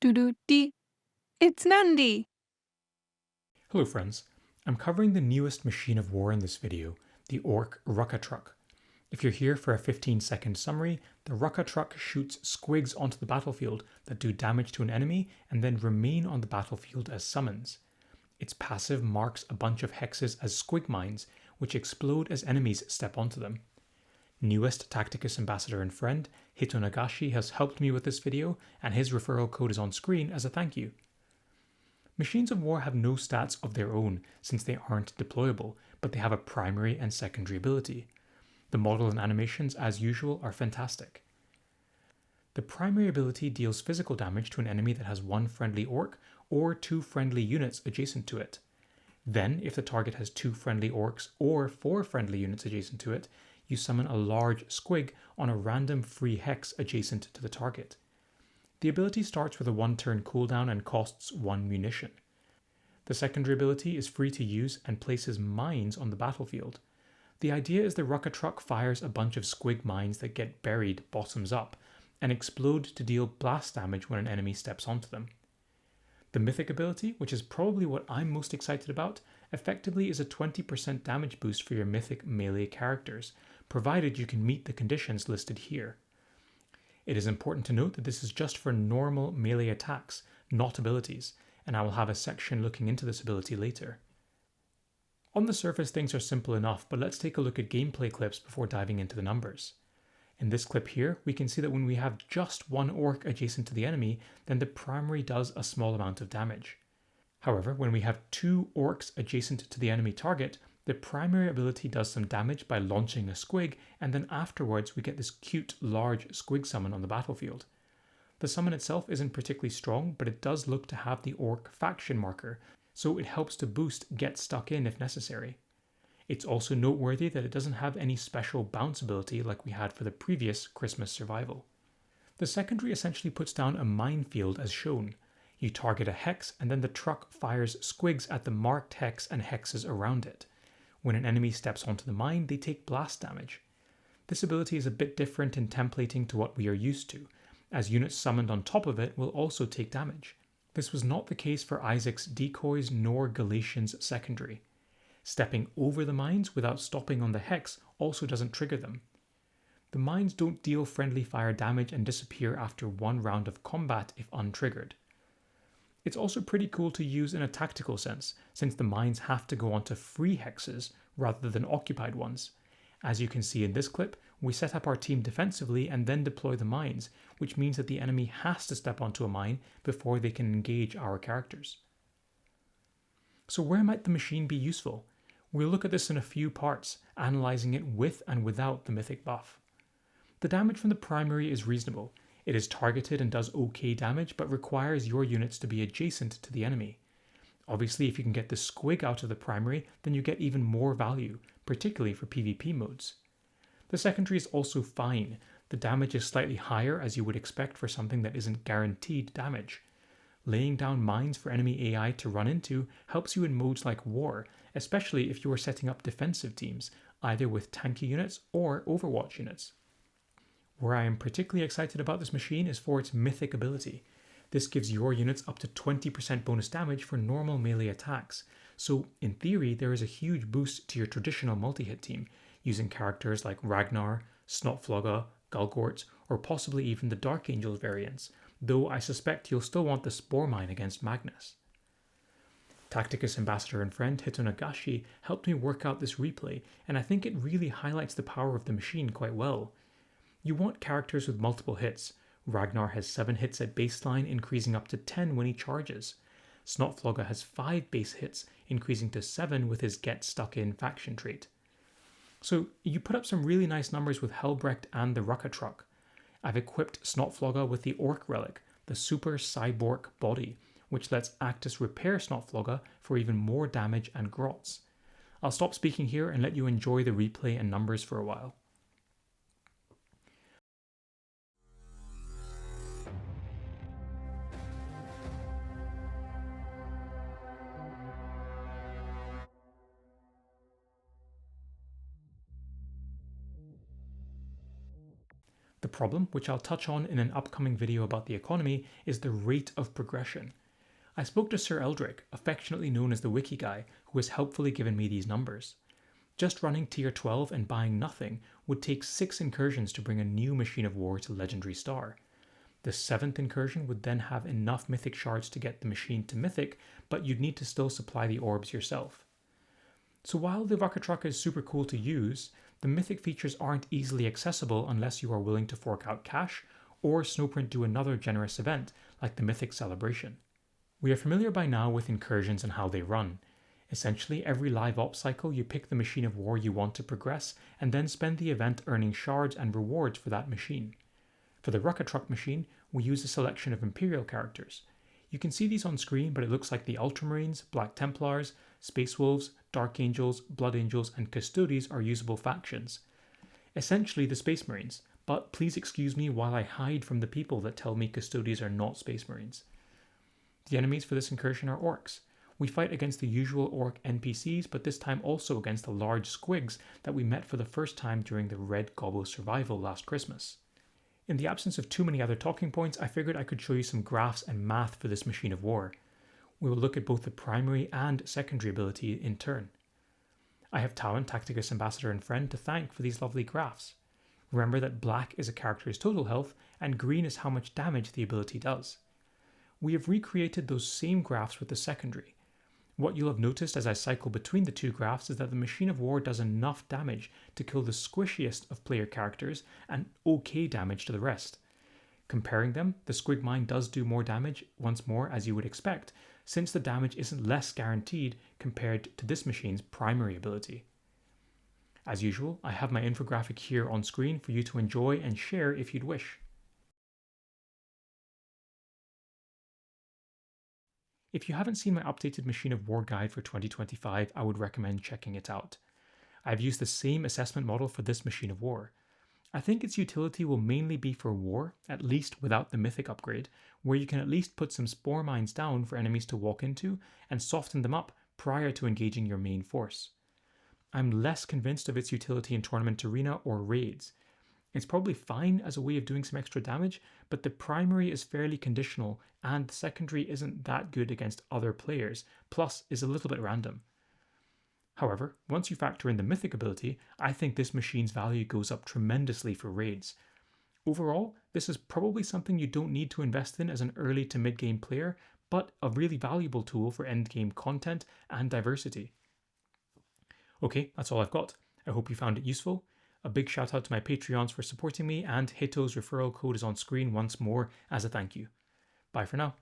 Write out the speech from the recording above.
Doo-doo-dee. It's Nandi! Hello friends, I'm covering the newest machine of war in this video, the Ork Rukkatrukk. If you're here for a 15-second summary, the Rukkatrukk shoots squigs onto the battlefield that do damage to an enemy and then remain on the battlefield as summons. Its passive marks a bunch of hexes as squig mines, which explode as enemies step onto them. Newest Tacticus ambassador and friend, Hito Nagashi, has helped me with this video, and his referral code is on screen as a thank you. Machines of War have no stats of their own since they aren't deployable, but they have a primary and secondary ability. The model and animations, as usual, are fantastic. The primary ability deals physical damage to an enemy that has one friendly orc or two friendly units adjacent to it. Then, if the target has two friendly orcs or four friendly units adjacent to it, you summon a large squig on a random free hex adjacent to the target. The ability starts with a 1-turn cooldown and costs 1 munition. The secondary ability is free to use and places mines on the battlefield. The idea is the Rukkatrukk fires a bunch of squig mines that get buried bottoms up and explode to deal blast damage when an enemy steps onto them. The Mythic ability, which is probably what I'm most excited about, effectively is a 20% damage boost for your Mythic melee characters, provided you can meet the conditions listed here. It is important to note that this is just for normal melee attacks, not abilities, and I will have a section looking into this ability later. On the surface things are simple enough, but let's take a look at gameplay clips before diving into the numbers. In this clip here, we can see that when we have just one orc adjacent to the enemy, then the primary does a small amount of damage. However, when we have two orcs adjacent to the enemy target, the primary ability does some damage by launching a squig, and then afterwards we get this cute large squig summon on the battlefield. The summon itself isn't particularly strong, but it does look to have the orc faction marker, so it helps to boost get stuck in if necessary. It's also noteworthy that it doesn't have any special bounce ability like we had for the previous Christmas survival. The secondary essentially puts down a minefield as shown. You target a hex and then the truck fires squigs at the marked hex and hexes around it. When an enemy steps onto the mine, they take blast damage. This ability is a bit different in templating to what we are used to, as units summoned on top of it will also take damage. This was not the case for Isaac's decoys nor Galatian's secondary. Stepping over the mines without stopping on the hex also doesn't trigger them. The mines don't deal friendly fire damage and disappear after one round of combat if untriggered. It's also pretty cool to use in a tactical sense, since the mines have to go onto free hexes rather than occupied ones. As you can see in this clip, we set up our team defensively and then deploy the mines, which means that the enemy has to step onto a mine before they can engage our characters. So where might the machine be useful? We'll look at this in a few parts, analysing it with and without the mythic buff. The damage from the primary is reasonable. It is targeted and does okay damage, but requires your units to be adjacent to the enemy. Obviously, if you can get the squig out of the primary, then you get even more value, particularly for PvP modes. The secondary is also fine. The damage is slightly higher as you would expect for something that isn't guaranteed damage. Laying down mines for enemy AI to run into helps you in modes like War, especially if you are setting up defensive teams, either with tanky units or Overwatch units. Where I am particularly excited about this machine is for its mythic ability. This gives your units up to 20% bonus damage for normal melee attacks, so in theory there is a huge boost to your traditional multi-hit team, using characters like Ragnar, Snotflogga, Gulgort, or possibly even the Dark Angel variants, though I suspect you'll still want the Spore Mine against Magnus. Tacticus ambassador and friend Hito Nagashi helped me work out this replay, and I think it really highlights the power of the machine quite well. You want characters with multiple hits. Ragnar has 7 hits at baseline, increasing up to 10 when he charges. Snotflogga has 5 base hits, increasing to 7 with his Get Stuck In faction trait. So you put up some really nice numbers with Helbrecht and the Rukkatrukk. I've equipped Snotflogga with the Ork relic, the Super Cyborg body, which lets Actus repair Snotflogga for even more damage and grots. I'll stop speaking here and let you enjoy the replay and numbers for a while. The problem, which I'll touch on in an upcoming video about the economy, is the rate of progression. I spoke to Sir Eldrick, affectionately known as the Wiki Guy, who has helpfully given me these numbers. Just running tier 12 and buying nothing would take 6 incursions to bring a new Machine of War to Legendary Star. The 7th incursion would then have enough Mythic shards to get the machine to Mythic, but you'd need to still supply the orbs yourself. So while the Rukkatrukk is super cool to use, the Mythic features aren't easily accessible unless you are willing to fork out cash, or Snowprint do another generous event like the Mythic Celebration. We are familiar by now with incursions and how they run. Essentially, every live op cycle you pick the Machine of War you want to progress, and then spend the event earning shards and rewards for that machine. For the Rukkatrukk machine, we use a selection of Imperial characters. You can see these on screen, but it looks like the Ultramarines, Black Templars, Space Wolves, Dark Angels, Blood Angels, and Custodes are usable factions. Essentially the Space Marines, but please excuse me while I hide from the people that tell me Custodes are not Space Marines. The enemies for this incursion are Orks. We fight against the usual Ork NPCs, but this time also against the large squigs that we met for the first time during the Red Gobbo survival last Christmas. In the absence of too many other talking points, I figured I could show you some graphs and math for this Machine of War. We will look at both the primary and secondary ability in turn. I have Talon, Tacticus Ambassador and Friend to thank for these lovely graphs. Remember that black is a character's total health and green is how much damage the ability does. We have recreated those same graphs with the secondary. What you'll have noticed as I cycle between the two graphs is that the Machine of War does enough damage to kill the squishiest of player characters and okay damage to the rest. Comparing them, the Squig Mine does do more damage, once more as you would expect, since the damage isn't less guaranteed compared to this machine's primary ability. As usual, I have my infographic here on screen for you to enjoy and share if you'd wish. If you haven't seen my updated Machine of War guide for 2025, I would recommend checking it out. I've used the same assessment model for this Machine of War. I think its utility will mainly be for war, at least without the Mythic upgrade, where you can at least put some Spore Mines down for enemies to walk into and soften them up prior to engaging your main force. I'm less convinced of its utility in Tournament Arena or raids. It's probably fine as a way of doing some extra damage, but the primary is fairly conditional and the secondary isn't that good against other players, plus is a little bit random. However, once you factor in the Mythic ability, I think this machine's value goes up tremendously for raids. Overall, this is probably something you don't need to invest in as an early to mid-game player, but a really valuable tool for end-game content and diversity. Okay, that's all I've got. I hope you found it useful. A big shout out to my Patreons for supporting me, and Hito's referral code is on screen once more as a thank you. Bye for now.